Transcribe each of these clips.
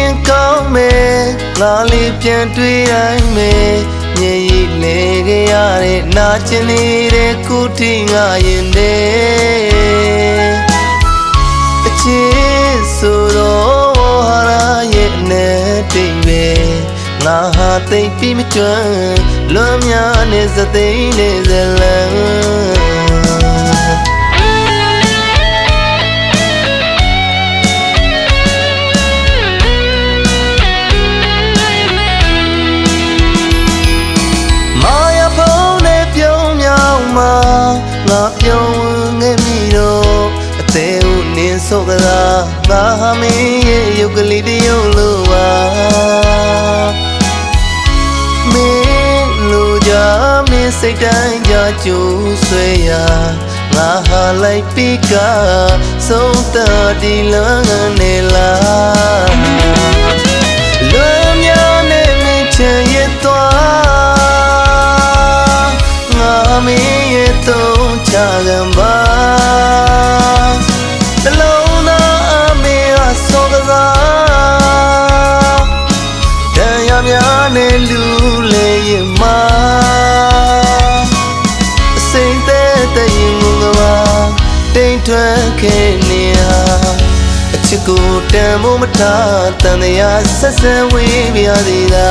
ရင်ကောင်းမယ်ငါလေးပြန်တွေ့တိုင်းမယ်မြေကြီးလေကြရတဲ့နာကျင်နေတဲ့ခုထိငါရင်တဲ့အချစ်ဆိုတော့ဟာရဲ့နဲ့တိတ်ပဲငါဟာသိပြီးမကျွမ်းလွမ်းများနဲ့စသိမ်းနဲ့ဇလံငါပြောင်းငယ်မိတော့အသေးဦးနင်းဆိုကလားငါဟာမင်းရဲ့ရုပ်ကလေးတရုပ်လိုပါမင်းလိုကြမင်းစိတ်တိုင်းကြကျူးဆွဲရငါဟာလိုက်ပြီးကဆုံးတဒီလန်းနေလားလွမ်းများနဲ့မင်းချင်ရသွားငါမင်းရဲ့တော့ချကံပါတလုံးသားအမေဟာစောကစားတန်ရများနဲ့လူလေရင်မာအစိမ့်တဲ့တရင်ငုံကပါတိမ်ထွက်ခဲ့နေဟာအချစ်ကိုတန်ဖို့မထားတန်တရားဆက်ဆံဝေးပြသေးတာ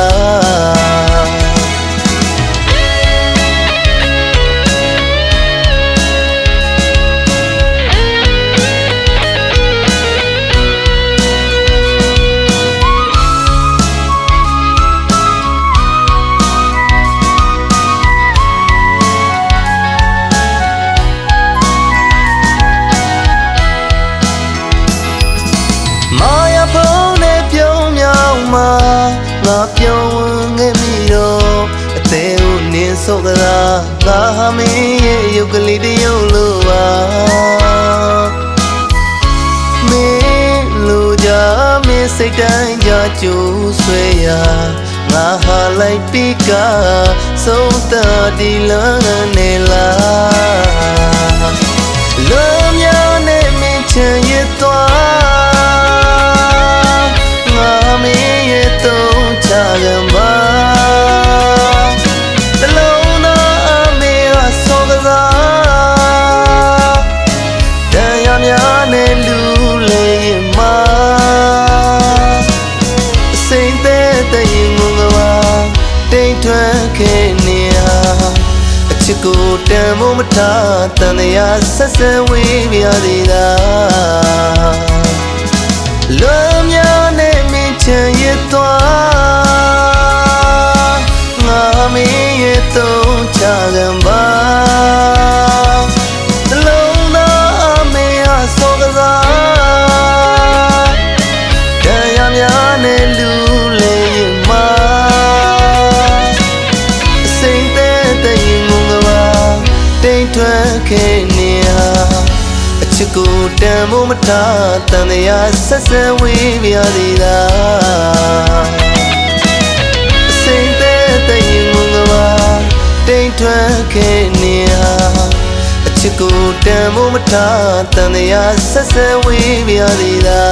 ငါပြောင်းငယ်မိတော့အသေးဦးနင်းဆိုကလားငါဟာမင်းရဲ့ရုပ်ကလေးတရုပ်လိုပါမင်းလိုကြမင်းစိတ်တိုင်းကြကျူးဆွဲရငါဟာလိုက်ပြီးကဆုံးတဒီလန်းနေလားလွမ်းများနဲ့မင်းချင်ရသွားငါမင်းရဲ့တော့ချကံပါတလုံးသားအမေဟာစောကစားတန်ရများနဲ့လူလေရင်မာအစိမ့်တဲ့တရင်ငုံကပါတိမ်ထွက်ခဲ့နေဟာအချစ်ကိုတန်ဖို့မထားတန်တရားဆက်ဆံဝေးပြသေးတာလွမ်းများနဲ့မင်းချင်ရသွားငါမင်းရဲ့တော့ချကံပါတလုံးသားအမေဟာစောကစားတန်ရများနဲ့လူလေရင်မာအစိမ့်တဲ့တရင်ငုံကပါတိမ်ထွက်ခဲ့နေဟာအချစ်ကိုတန်ဖို့မထားတန်တရားဆက်ဆံဝေးပြသေးတာအစိမ့်တဲ့တရင်ငုံကပါတိမ်ထွက်ခဲ့နေဟာအချစ်ကိုတန်ဖို့မထားတန်တရားဆက်ဆံဝေးပြသေးတာ